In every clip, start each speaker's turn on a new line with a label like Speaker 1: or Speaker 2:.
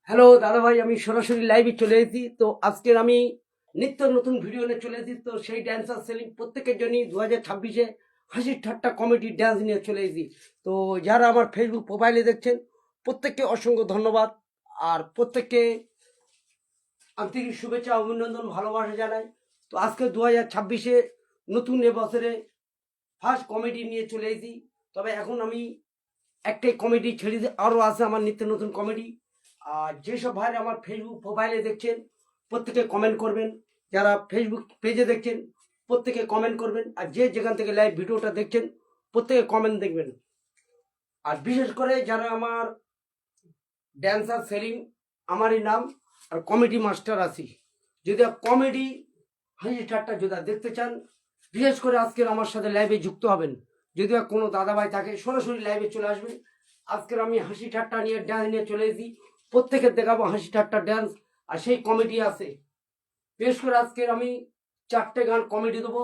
Speaker 1: Hello দাদা ভাই, আমি সরাসরি লাইভে চলে এসেছি। তো আজকের আমি নিত্য নতুন ভিডিও নিয়ে চলে এসেছি। তো সেই ড্যান্সার সেলিং প্রত্যেকের জন্যই 2026-এ হাসির ঠাট্টা কমেডি ড্যান্স নিয়ে চলে এসেছি। তো যারা আমার ফেসবুক প্রোফাইলে দেখছেন প্রত্যেককে অসংখ্য ধন্যবাদ, আর প্রত্যেককে আন্তরিক শুভেচ্ছা, অভিনন্দন, ভালোবাসা জানাই। তো আজকে 2026-এ নতুন এবছরে ফার্স্ট কমেডি নিয়ে চলে এসেছি। তবে এখন আমি একটাই কমেডি ছেড়ে দিয়ে আরও আছে আমার নিত্য নতুন কমেডি। আর যেসব ভাইরা আমার ফেসবুক প্রোফাইলে দেখছেন প্রত্যেকে কমেন্ট করবেন, যারা ফেসবুক পেজে দেখছেন প্রত্যেকে কমেন্ট করবেন, আর যে যেখান থেকে লাইভ ভিডিওটা দেখছেন প্রত্যেকে কমেন্ট দেখবেন। আর বিশেষ করে যারা আমার ড্যান্সার সেলিং আমারই নাম, আর কমেডি মাস্টার আছি, যদি কমেডি হাসি ঠাট্টা যদি দেখতে চান বিশেষ করে আজকের আমার সাথে লাইভে যুক্ত হবেন। যদি কোনো দাদাভাই থাকে সরাসরি লাইভে চলে আসবেন। আজকের আমি হাসি ঠাট্টা নিয়ে ড্যান্স নিয়ে চলে এসেছি, প্রত্যেকের দেখাবো হাসি ঠাট্টা ড্যান্স, আর সেই কমেডি আছে। বিশেষ করে আজকের আমি 4টে গান কমেডি দেবো,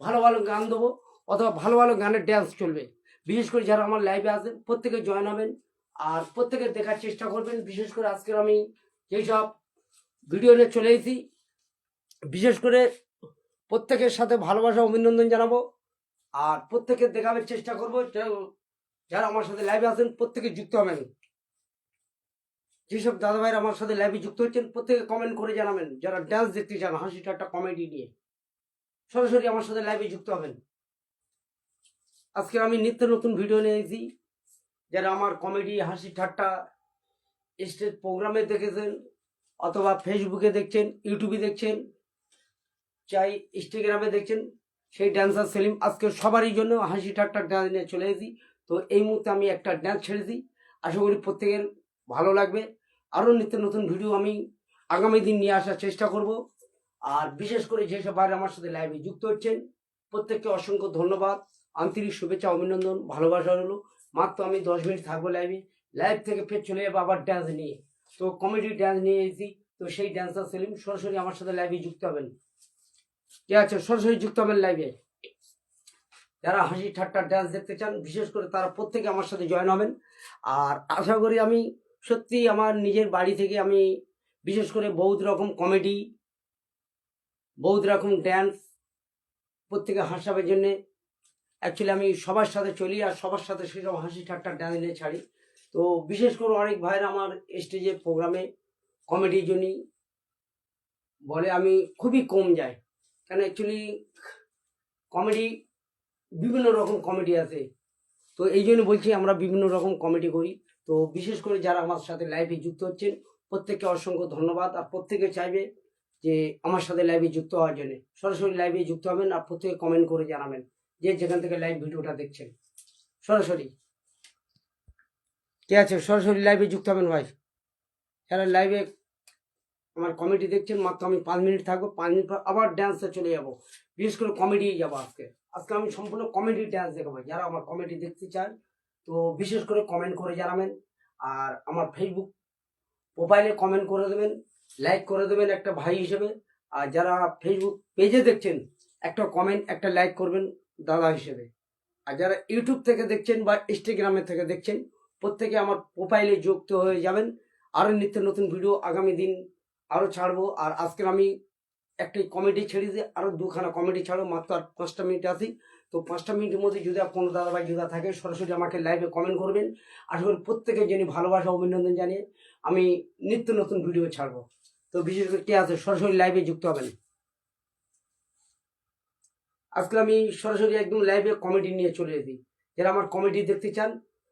Speaker 1: ভালো ভালো গান দেবো, অথবা ভালো ভালো গানের ড্যান্স চলবে। বিশেষ করে যারা আমার লাইভে আসেন প্রত্যেকে জয়েন হবেন আর প্রত্যেকে দেখার চেষ্টা করবেন। বিশেষ করে আজকের আমি যেসব ভিডিও নিয়ে চলে এসেছি বিশেষ করে প্রত্যেকের সাথে ভালোবাসা অভিনন্দন জানাবো, আর প্রত্যেকে দেখাবার চেষ্টা করবো। যারা আমার সাথে লাইভে আছেন প্রত্যেকে যুক্ত হবেন। যেসব দাদা ভাইরা আমার সাথে লাইভে যুক্ত হচ্ছেন প্রত্যেকে কমেন্ট করে জানাবেন। যারা ডান্স দেখতে চান হাসি ঠাট্টা কমেডি নিয়ে সরাসরি আমার সাথে লাইভে যুক্ত হবেন। আজকে আমি নিত্য নতুন ভিডিও নিয়ে এসেছি। যারা আমার কমেডি হাসি ঠাট্টা স্টেজ প্রোগ্রামে দেখেছেন, অথবা ফেসবুকে দেখছেন, ইউটিউবে দেখছেন, চাই ইনস্টাগ্রামে দেখছেন, সেই ড্যান্সার সেলিম আজকে সবারই জন্য হাসি ঠাট্টা ডান্স নিয়ে চলে এসেছি। তো এই মুহূর্তে আমি একটা ড্যান্স ছেড়েছি, আশা করি প্রত্যেকের ভালো লাগবে। আরও নিত্য নতুন ভিডিও আমি আগামী দিন নিয়ে আসার চেষ্টা করব। আর বিশেষ করে যেসব ভাইরা আমার সাথে লাইভে যুক্ত হচ্ছেন প্রত্যেককে অসংখ্য ধন্যবাদ, আন্তরিক শুভেচ্ছা, অভিনন্দন, ভালোবাসা হলো। মাত্র আমি 10 মিনিট থাকবো লাইভে, লাইভ থেকে ফের চলে যাবো আবার ড্যান্স নিয়ে। তো কমেডি ড্যান্স নিয়ে এসেছি। তো সেই ড্যান্সার সেলিম সরাসরি আমার সাথে লাইভে যুক্ত হবেন। ঠিক আছে, সরাসরি যুক্ত হবেন লাইভে। যারা হাসি ঠাট্টা ড্যান্স দেখতে চান বিশেষ করে তারা প্রত্যেকে আমার সাথে জয়েন হবেন। আর আশা করি আমি সত্যি আমার নিজের বাড়ি থেকে আমি বিশেষ করে বহুত রকম কমেডি, বহুত রকম ড্যান্স প্রত্যেকে হাসাবার জন্যে অ্যাকচুয়ালি আমি সবার সাথে চলি, আর সবার সাথে সেসব হাসি ঠাট্টা ড্যান্স নিয়ে ছাড়ি। তো বিশেষ করে অনেক ভাইয়ের আমার স্টেজে প্রোগ্রামে কমেডির জন্যই বলে আমি খুবই কম যাই, কেন অ্যাকচুয়ালি কমেডি বিভিন্ন রকম কমেডি আছে। তো এই জন্য বলছি আমরা বিভিন্ন রকম কমেডি করি। তো বিশেষ করে যারা আমার সাথে লাইভে যুক্ত হচ্ছেন প্রত্যেককে অসংখ্য ধন্যবাদ, আর প্রত্যেকে চাইবে যে আমার সাথে লাইভে যুক্ত হওয়ার জন্য সরাসরি লাইভে যুক্ত হবেন, আর প্রত্যেকে কমেন্ট করে জানাবেন যে যেখান থেকে লাইভ ভিডিওটা দেখছেন সরাসরি। ঠিক আছে, সরাসরি লাইভে যুক্ত হবেন ভাই। যারা লাইভে আমার কমেডি দেখছেন মাত্র আমি 5 মিনিট থাকবো, 5 মিনিট পর আবার ড্যান্সে চলে যাবো। বিশেষ করে কমেডি যাবো আজকে। আজকে আমি সম্পূর্ণ কমেডি ড্যান্স দেখাবো। যারা আমার কমেডি দেখতে চান তো বিশেষ করে কমেন্ট করে জানাবেন, আর আমার ফেসবুক প্রোফাইলে কমেন্ট করে দেবেন, লাইক করে দেবেন একটা ভাই হিসেবে। আর যারা ফেসবুক পেজে দেখছেন একটা কমেন্ট একটা লাইক করবেন দাদা হিসেবে। আর যারা ইউটিউব থেকে দেখছেন বা ইনস্টাগ্রামে থেকে দেখছেন প্রত্যেকে আমার প্রোফাইলে যুক্ত হয়ে যাবেন। আরও নিত্য নতুন ভিডিও আগামী দিন আরও ছাড়বো। আর আজকের আমি একটাই কমেডি ছেড়েছি, আরও 2খানা কমেডি ছাড়বো, মাত্র আর 5টা মিনিট আছি। তো 5টা মিনিটের মধ্যে যদি কোনো দাদাভাই যদি থাকে সরাসরি আমাকে লাইভে কমেন্ট করবেন। আশা করি প্রত্যেকের জন্য ভালোবাসা অভিনন্দন জানিয়ে আমি নিত্য নতুন ভিডিও ছাড়বো। তো বিশেষ করে কে আছে সরাসরি লাইভে যুক্ত হবেন। আজকে আমি সরাসরি একদম লাইভে কমেডি নিয়ে চলে এসেছি। যারা আমার কমেডি দেখতে চান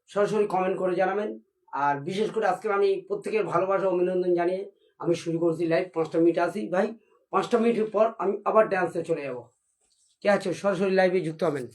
Speaker 1: সরাসরি কমেন্ট করে জানাবেন। আর বিশেষ করে আজকে আমি প্রত্যেকের ভালোবাসা অভিনন্দন জানিয়ে আমি শুরু করছি লাইভ। 5টা মিনিট আসি ভাই, 5টা মিনিটের পর আমি আবার ড্যান্সে চলে যাব। কে আছে সরাসরি লাইভে যুক্ত হবেন।